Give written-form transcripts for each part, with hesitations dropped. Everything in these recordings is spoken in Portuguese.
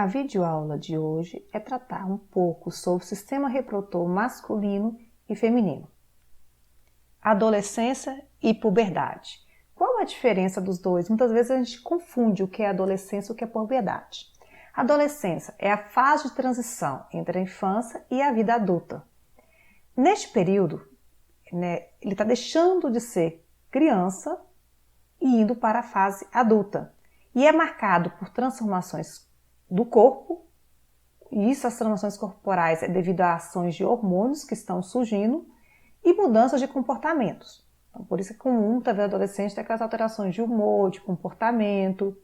videoaula de hoje é tratar um pouco sobre o sistema reprodutor masculino e feminino. Adolescência e puberdade. Qual a diferença dos dois? Muitas vezes a gente confunde o que é adolescência e o que é puberdade. A adolescência é a fase de transição entre a infância e a vida adulta. Neste período, ele está deixando de ser criança e indo para a fase adulta. E é marcado por transformações do corpo, e isso, as transformações corporais, é devido a ações de hormônios que estão surgindo e mudanças de comportamentos. Então, por isso é comum ver adolescente ter aquelas alterações de humor, de comportamento.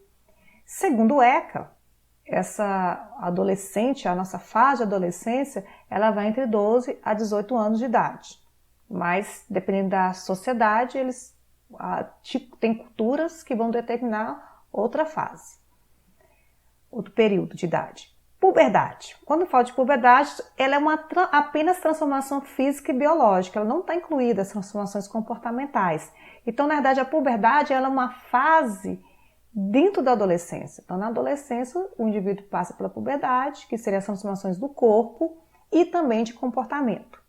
Segundo o ECA, essa adolescente, a nossa fase de adolescência, ela vai entre 12 a 18 anos de idade. Mas, dependendo da sociedade, tem culturas que vão determinar outra fase, outro período de idade. Puberdade. Quando eu falo de puberdade, ela é apenas transformação física e biológica, ela não está incluída as transformações comportamentais. Então, na verdade, a puberdade ela é uma fase dentro da adolescência. Então, na adolescência, o indivíduo passa pela puberdade, que seriam as transformações do corpo e também de comportamento.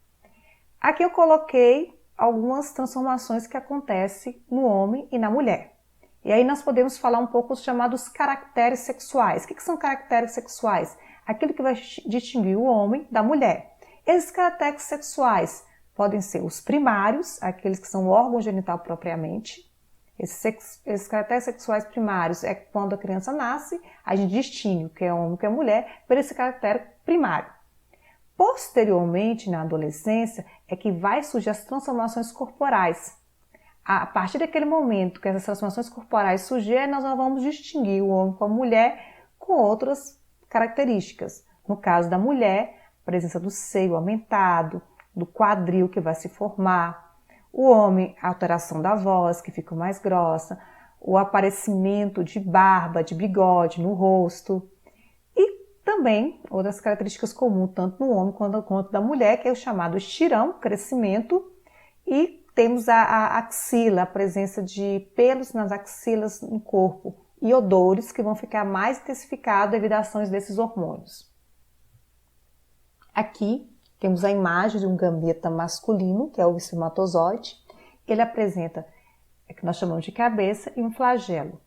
Aqui eu coloquei algumas transformações que acontecem no homem e na mulher. E aí nós podemos falar um pouco dos chamados caracteres sexuais. O que são caracteres sexuais? Aquilo que vai distinguir o homem da mulher. Esses caracteres sexuais podem ser os primários, aqueles que são o órgão genital propriamente. Esses caracteres sexuais primários é quando a criança nasce, a gente distingue o que é homem e o que é mulher por esse caractere primário. Posteriormente, na adolescência, é que vai surgir as transformações corporais. A partir daquele momento que essas transformações corporais surgirem, nós vamos distinguir o homem com a mulher com outras características. No caso da mulher, a presença do seio aumentado, do quadril que vai se formar. O homem, a alteração da voz, que fica mais grossa. O aparecimento de barba, de bigode no rosto. E também outras características comuns, tanto no homem quanto da mulher, que é o chamado estirão, crescimento, e temos a axila, a presença de pelos nas axilas no corpo e odores que vão ficar mais intensificados devido às ações desses hormônios. Aqui temos a imagem de um gambeta masculino, que é o espermatozoide. Ele apresenta o que nós chamamos de cabeça e um flagelo.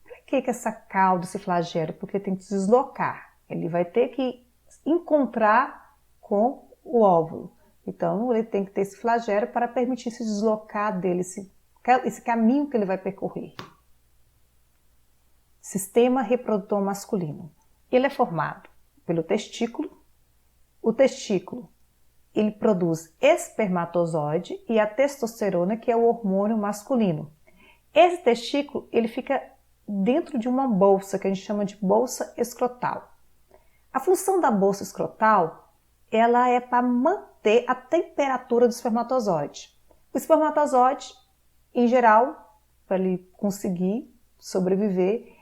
Para que essa cauda, esse flagelo? Porque tem que se deslocar. Ele vai ter que encontrar com o óvulo. Então, ele tem que ter esse flagelo para permitir se deslocar dele, esse caminho que ele vai percorrer. Sistema reprodutor masculino. Ele é formado pelo testículo. O testículo, ele produz espermatozoide e a testosterona, que é o hormônio masculino. Esse testículo, ele fica dentro de uma bolsa, que a gente chama de bolsa escrotal. A função da bolsa escrotal, ela é para manter a temperatura do espermatozoide. O espermatozoide, em geral, para ele conseguir sobreviver,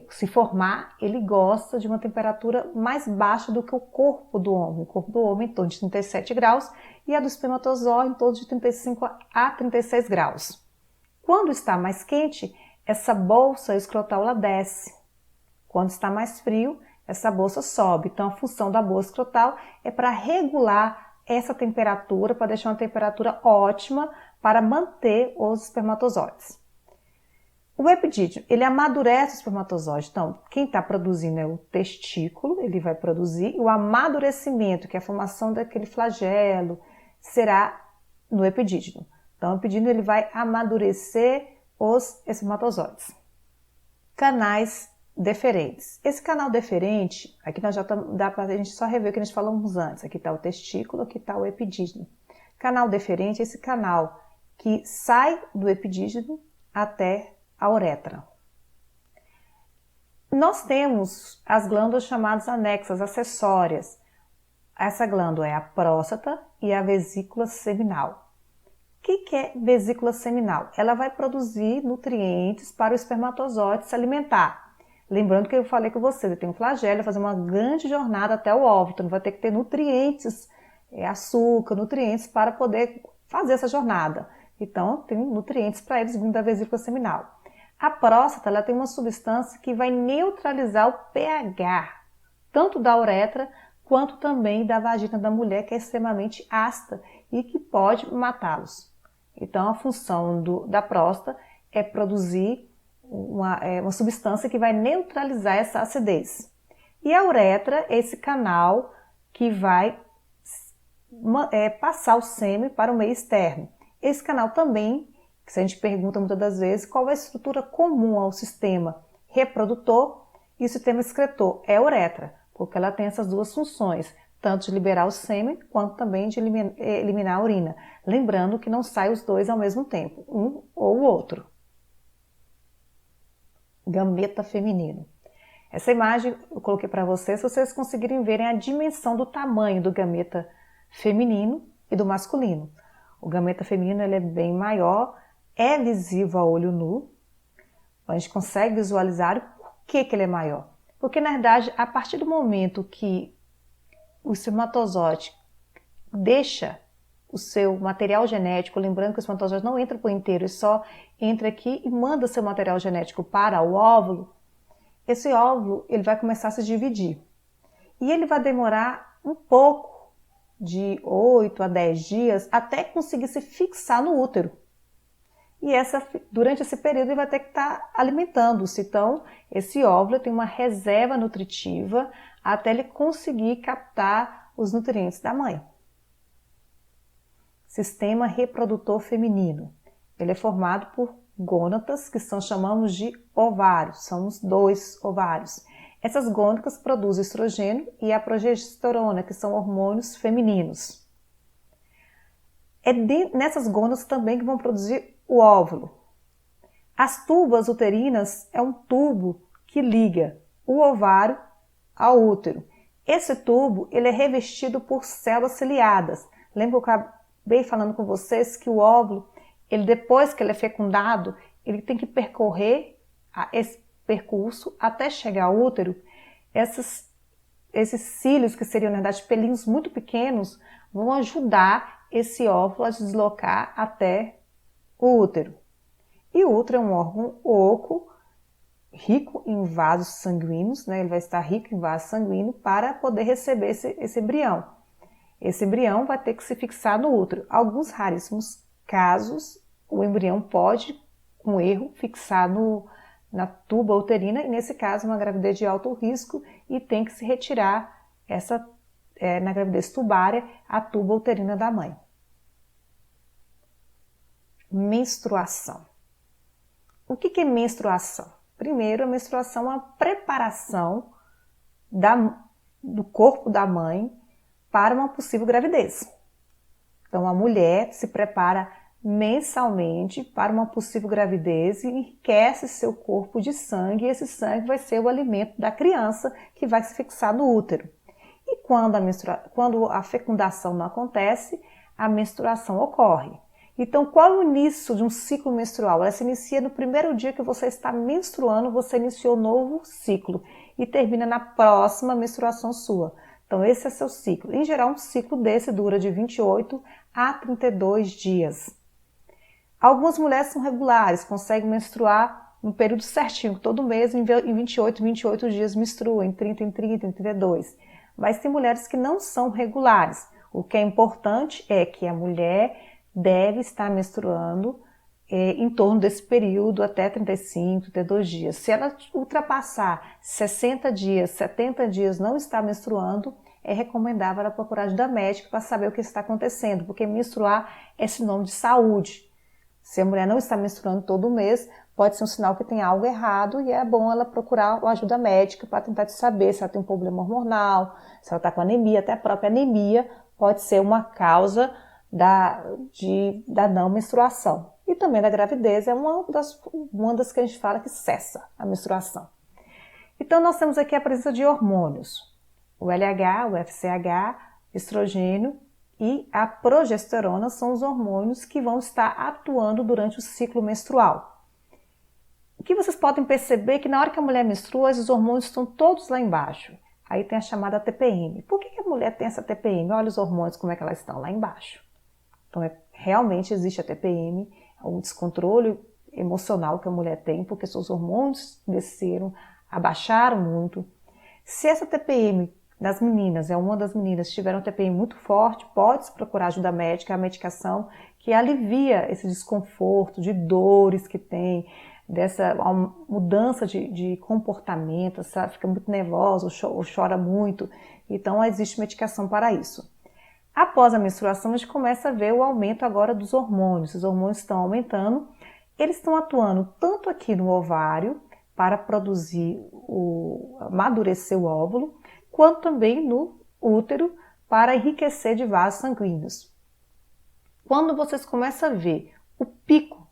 se formar, ele gosta de uma temperatura mais baixa do que o corpo do homem. O corpo do homem em torno de 37 graus e a do espermatozoide em torno de 35 a 36 graus. Quando está mais quente, essa bolsa escrotal ela desce. Quando está mais frio, essa bolsa sobe. Então, a função da bolsa escrotal é para regular essa temperatura, para deixar uma temperatura ótima para manter os espermatozoides. O epidídimo, ele amadurece o espermatozoide. Então, quem está produzindo é o testículo, ele vai produzir. E o amadurecimento, que é a formação daquele flagelo, será no epidídimo. Então, o epidídimo ele vai amadurecer os espermatozoides. Canais deferentes. Esse canal deferente, aqui nós já dá para a gente só rever o que a gente falamos antes. Aqui está o testículo, aqui está o epidídimo. Canal deferente é esse canal que sai do epidídimo até a uretra. Nós temos as glândulas chamadas anexas, acessórias. Essa glândula é a próstata e a vesícula seminal. O que é vesícula seminal? Ela vai produzir nutrientes para o espermatozoide se alimentar. Lembrando que eu falei com você, ele tem um flagelo, vai fazer uma grande jornada até o óvulo, então vai ter que ter nutrientes, açúcar, nutrientes para poder fazer essa jornada. Então, tem nutrientes para eles vindo da vesícula seminal. A próstata ela tem uma substância que vai neutralizar o pH tanto da uretra quanto também da vagina da mulher, que é extremamente ácida e que pode matá-los. Então, a função da próstata é produzir uma substância que vai neutralizar essa acidez. E a uretra é esse canal que vai passar o sêmen para o meio externo. Esse canal também, que a gente pergunta muitas das vezes, qual é a estrutura comum ao sistema reprodutor e o sistema excretor? É a uretra, porque ela tem essas duas funções, tanto de liberar o sêmen, quanto também de eliminar a urina. Lembrando que não sai os dois ao mesmo tempo, um ou o outro. Gameta feminino. Essa imagem eu coloquei para vocês, se vocês conseguirem verem a dimensão do tamanho do gameta feminino e do masculino. O gameta feminino ele é bem maior, é visível a olho nu, a gente consegue visualizar por que ele é maior. Porque, na verdade, a partir do momento que o espermatozoide deixa o seu material genético, lembrando que o espermatozoide não entra por inteiro, ele só entra aqui e manda seu material genético para o óvulo, esse óvulo ele vai começar a se dividir. E ele vai demorar um pouco, de 8 a 10 dias, até conseguir se fixar no útero. E durante esse período ele vai ter que estar alimentando-se. Então, esse óvulo tem uma reserva nutritiva até ele conseguir captar os nutrientes da mãe. Sistema reprodutor feminino. Ele é formado por gônadas, que chamamos de ovários, são os 2 ovários. Essas gônadas produzem estrogênio e a progesterona, que são hormônios femininos. É nessas gônadas também que vão produzir o óvulo. As tubas uterinas é um tubo que liga o ovário ao útero. Esse tubo ele é revestido por células ciliadas. Lembra que eu acabei falando com vocês que o óvulo, depois que ele é fecundado, ele tem que percorrer esse percurso até chegar ao útero. Esses cílios, que seriam, na verdade, pelinhos muito pequenos, vão ajudar esse óvulo a deslocar até o útero. E o útero é um órgão oco, rico em vasos sanguíneos, né? Ele vai estar rico em vaso sanguíneo para poder receber esse embrião. Esse embrião vai ter que se fixar no útero. Alguns raríssimos casos, o embrião pode, com erro, fixar na tuba uterina, e nesse caso uma gravidez de alto risco, e tem que se retirar na gravidez tubária a tuba uterina da mãe. Menstruação. O que é menstruação? Primeiro, a menstruação é uma preparação do corpo da mãe para uma possível gravidez. Então, a mulher se prepara mensalmente para uma possível gravidez e enriquece seu corpo de sangue, e esse sangue vai ser o alimento da criança que vai se fixar no útero. E quando a fecundação não acontece, a menstruação ocorre. Então, qual é o início de um ciclo menstrual? Ela se inicia no primeiro dia que você está menstruando, você iniciou um novo ciclo e termina na próxima menstruação sua. Então, esse é seu ciclo. Em geral, um ciclo desse dura de 28 a 32 dias. Algumas mulheres são regulares, conseguem menstruar no período certinho, todo mês em 28 dias menstruam, em 30, em 32. Mas tem mulheres que não são regulares. O que é importante é que a mulher deve estar menstruando em torno desse período até 35, 32 dias. Se ela ultrapassar 60 dias, 70 dias não está menstruando, é recomendável ela procurar ajuda médica para saber o que está acontecendo, porque menstruar é sinônimo de saúde. Se a mulher não está menstruando todo mês, pode ser um sinal que tem algo errado, e é bom ela procurar uma ajuda médica para tentar saber se ela tem um problema hormonal, se ela está com anemia. Até a própria anemia pode ser uma causa da não menstruação. E também da gravidez é uma das que a gente fala que cessa a menstruação. Então nós temos aqui a presença de hormônios, o LH, o FSH, estrogênio e a progesterona são os hormônios que vão estar atuando durante o ciclo menstrual. O que vocês podem perceber é que na hora que a mulher menstrua, esses hormônios estão todos lá embaixo. Aí tem a chamada TPM. Por que a mulher tem essa TPM? Olha os hormônios como é que elas estão lá embaixo. Então realmente existe a TPM, um descontrole emocional que a mulher tem, porque seus hormônios desceram, abaixaram muito. Se essa TPM das meninas, uma das meninas tiver uma TPM muito forte, pode procurar ajuda médica, a medicação que alivia esse desconforto, de dores que tem, dessa mudança de comportamento, sabe? Fica muito nervosa ou chora muito. Então, existe medicação para isso. Após a menstruação, a gente começa a ver o aumento agora dos hormônios. Os hormônios estão aumentando, eles estão atuando tanto aqui no ovário, para produzir, amadurecer o óvulo, quanto também no útero, para enriquecer de vasos sanguíneos. Quando vocês começam a ver o pico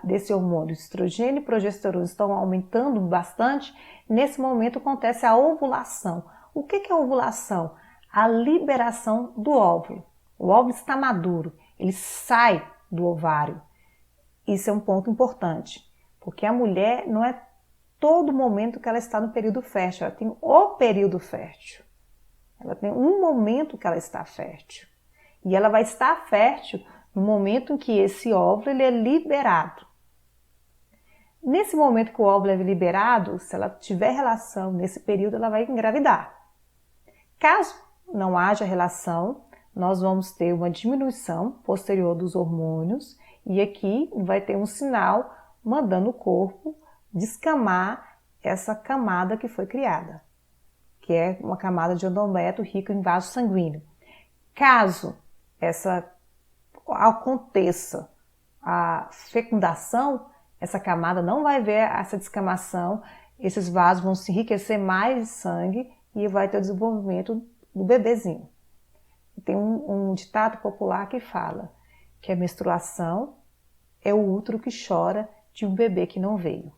desse hormônio, estrogênio e progesterona estão aumentando bastante, nesse momento acontece a ovulação. O que é a ovulação? A liberação do óvulo. O óvulo está maduro, ele sai do ovário. Isso é um ponto importante, porque a mulher não é todo momento que ela está no período fértil, ela tem o período fértil. Ela tem um momento que ela está fértil. E ela vai estar fértil no momento em que esse óvulo ele é liberado. Nesse momento que o óvulo é liberado, se ela tiver relação nesse período, ela vai engravidar. Caso não haja relação, nós vamos ter uma diminuição posterior dos hormônios e aqui vai ter um sinal mandando o corpo descamar essa camada que foi criada, que é uma camada de endométrio rica em vaso sanguíneo. Caso aconteça a fecundação, essa camada não vai ver essa descamação, esses vasos vão se enriquecer mais de sangue e vai ter o desenvolvimento do bebezinho. Tem um ditado popular que fala que a menstruação é o útero que chora de um bebê que não veio.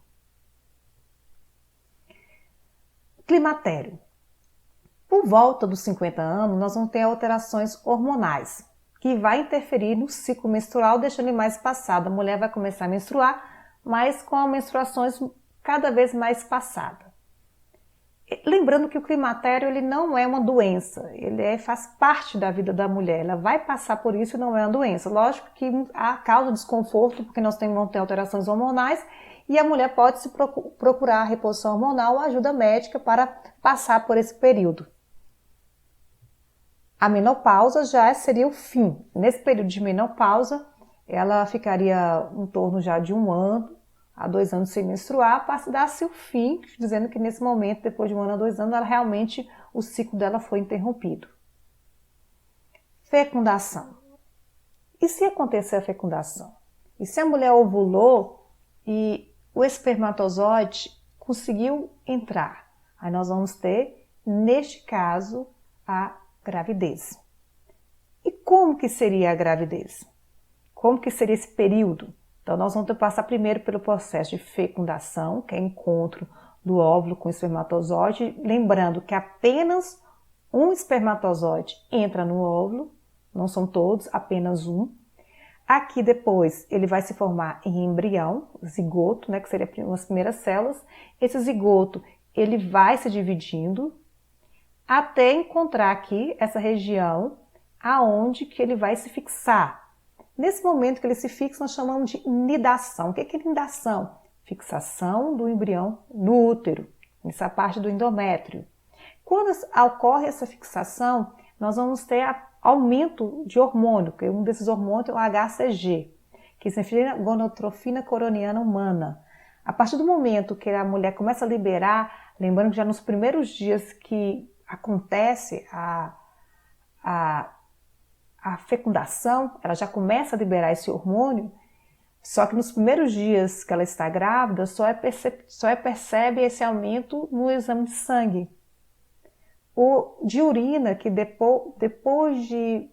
Climatério. Por volta dos 50 anos, nós vamos ter alterações hormonais, que vai interferir no ciclo menstrual, deixando ele mais espaçado. A mulher vai começar a menstruar, mas com menstruações cada vez mais espaçadas. Lembrando que o climatério ele não é uma doença, ele faz parte da vida da mulher, ela vai passar por isso e não é uma doença. Lógico que há causa desconforto, porque nós vamos ter alterações hormonais, e a mulher pode se procurar a reposição hormonal ou ajuda médica para passar por esse período. A menopausa já seria o fim. Nesse período de menopausa, ela ficaria em torno já de 1 ano a 2 anos sem menstruar, para dar-se o fim, dizendo que nesse momento, depois de 1 ano a 2 anos, realmente o ciclo dela foi interrompido. Fecundação. E se acontecer a fecundação? E se a mulher ovulou e o espermatozoide conseguiu entrar? Aí nós vamos ter, neste caso, a gravidez. E como que seria a gravidez? Como que seria esse período? Então, nós vamos passar primeiro pelo processo de fecundação, que é encontro do óvulo com o espermatozoide, lembrando que apenas um espermatozoide entra no óvulo, não são todos, apenas um. Aqui depois ele vai se formar em embrião, zigoto, que seria as primeiras células. Esse zigoto ele vai se dividindo até encontrar aqui essa região aonde que ele vai se fixar. Nesse momento que ele se fixa, nós chamamos de nidação. O que é nidação? Fixação do embrião no útero, nessa parte do endométrio. Quando ocorre essa fixação, nós vamos ter aumento de hormônio, que um desses hormônios é o HCG, que significa gonotrofina coroniana humana. A partir do momento que a mulher começa a liberar, lembrando que já nos primeiros dias que acontece a fecundação, ela já começa a liberar esse hormônio, só que nos primeiros dias que ela está grávida, só percebe esse aumento no exame de sangue. O de urina, que depois de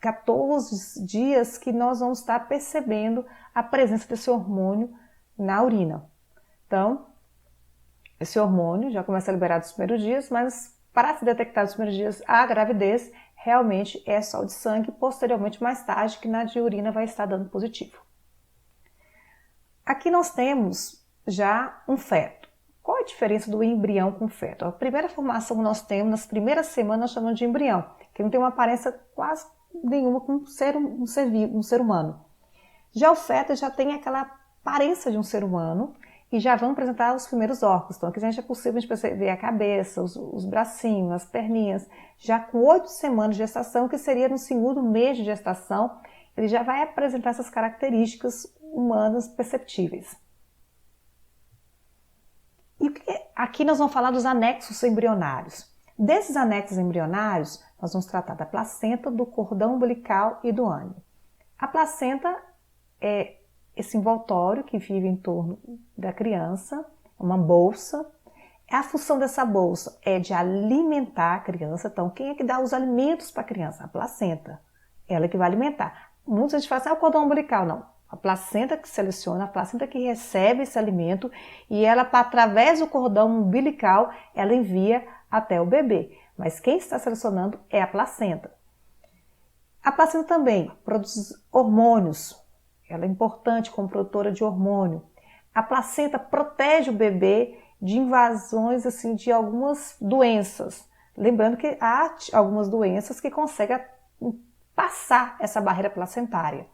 14 dias que nós vamos estar percebendo a presença desse hormônio na urina. Então, esse hormônio já começa a liberar nos primeiros dias, mas para se detectar nos primeiros dias a gravidez, realmente é só o de sangue, posteriormente, mais tarde, que na de urina vai estar dando positivo. Aqui nós temos já um feto. Qual a diferença do embrião com o feto? A primeira formação que nós temos, nas primeiras semanas, nós chamamos de embrião, que não tem uma aparência quase nenhuma com um ser humano. Já o feto já tem aquela aparência de um ser humano e já vão apresentar os primeiros órgãos. Então aqui já é possível a gente ver a cabeça, os bracinhos, as perninhas. Já com 8 semanas de gestação, que seria no segundo mês de gestação, ele já vai apresentar essas características humanas perceptíveis. E aqui nós vamos falar dos anexos embrionários. Desses anexos embrionários, nós vamos tratar da placenta, do cordão umbilical e do ânio. A placenta é esse envoltório que vive em torno da criança, uma bolsa. A função dessa bolsa é de alimentar a criança. Então, quem é que dá os alimentos para a criança? A placenta. Ela que vai alimentar. Muita gente fala assim, o cordão umbilical. Não. A placenta que seleciona, a placenta que recebe esse alimento e ela, através do cordão umbilical, ela envia até o bebê. Mas quem está selecionando é a placenta. A placenta também produz hormônios. Ela é importante como produtora de hormônio. A placenta protege o bebê de invasões assim, de algumas doenças. Lembrando que há algumas doenças que conseguem passar essa barreira placentária.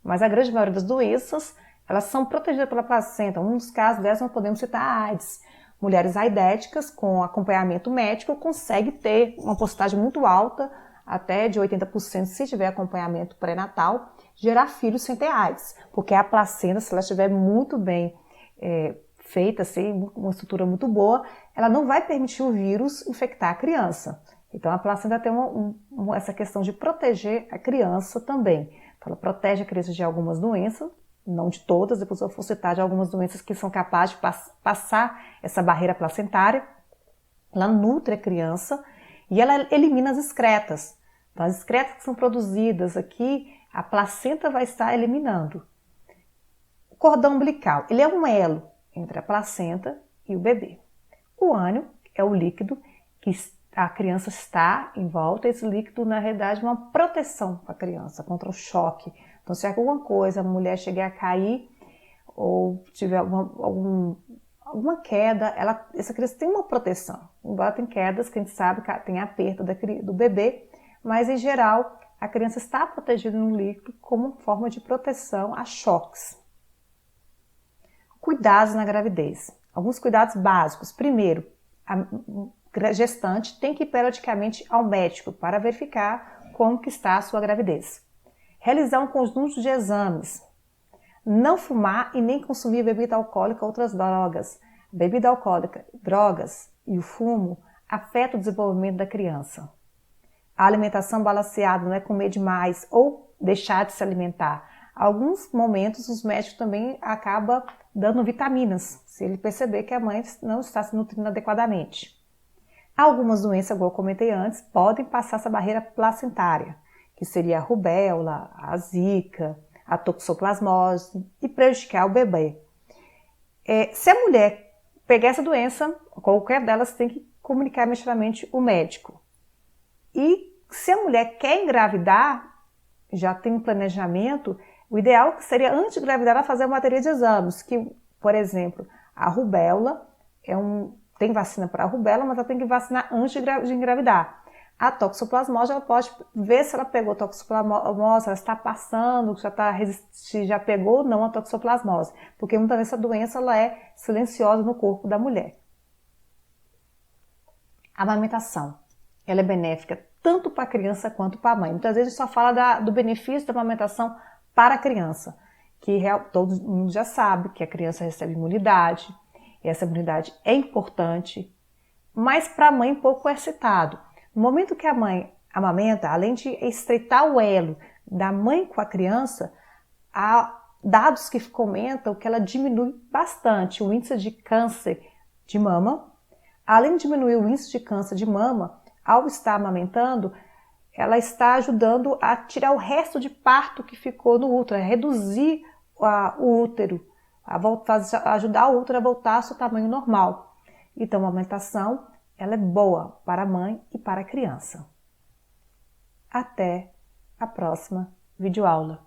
Mas a grande maioria das doenças, elas são protegidas pela placenta. Um dos casos dessas nós podemos citar a AIDS. Mulheres aidéticas com acompanhamento médico conseguem ter uma porcentagem muito alta, até de 80% se tiver acompanhamento pré-natal, gerar filhos sem ter AIDS. Porque a placenta, se ela estiver muito bem feita, assim, uma estrutura muito boa, ela não vai permitir o vírus infectar a criança. Então a placenta tem essa questão de proteger a criança também. Então, ela protege a criança de algumas doenças, não de todas, depois eu vou citar de algumas doenças que são capazes de passar essa barreira placentária. Ela nutre a criança e ela elimina as excretas. Então, as excretas que são produzidas aqui, a placenta vai estar eliminando. O cordão umbilical, ele é um elo entre a placenta e o bebê. O ânio é o líquido que a criança está em volta. Esse líquido, na realidade, é uma proteção para a criança contra o choque. Então, se alguma coisa, a mulher chegar a cair ou tiver alguma queda, essa criança tem uma proteção. Embora tem quedas que a gente sabe que tem aperto do bebê, mas, em geral, a criança está protegida no líquido como forma de proteção a choques. Cuidados na gravidez. Alguns cuidados básicos. Primeiro, a gestante tem que ir periodicamente ao médico para verificar como que está a sua gravidez. Realizar um conjunto de exames. Não fumar e nem consumir bebida alcoólica ou outras drogas. Bebida alcoólica, drogas e o fumo afetam o desenvolvimento da criança. A alimentação balanceada, não é comer demais ou deixar de se alimentar. Alguns momentos os médicos também acabam dando vitaminas, se ele perceber que a mãe não está se nutrindo adequadamente. Algumas doenças, como eu comentei antes, podem passar essa barreira placentária, que seria a rubéola, a zika, a toxoplasmose e prejudicar o bebê. Se a mulher pegar essa doença, qualquer delas tem que comunicar imediatamente o médico. E se a mulher quer engravidar, já tem um planejamento, o ideal seria, antes de engravidar, ela fazer uma bateria de exames, que, por exemplo, a rubéola, tem vacina para a rubéola, mas ela tem que vacinar antes de engravidar. A toxoplasmose, ela pode ver se ela pegou toxoplasmose, ela está passando, se já pegou ou não a toxoplasmose, porque muitas vezes essa doença ela é silenciosa no corpo da mulher. A amamentação, ela é benéfica tanto para a criança quanto para a mãe. Muitas vezes a gente só fala do benefício da amamentação para a criança, que todo mundo já sabe que a criança recebe imunidade, e essa imunidade é importante, mas para a mãe pouco é citado. No momento que a mãe amamenta, além de estreitar o elo da mãe com a criança, há dados que comentam que ela diminui bastante o índice de câncer de mama. Além de diminuir o índice de câncer de mama, ao estar amamentando, ela está ajudando a tirar o resto de parto que ficou no útero, a reduzir o útero, ajudar o útero a voltar ao seu tamanho normal. Então, a amamentação ela é boa para a mãe e para a criança. Até a próxima videoaula.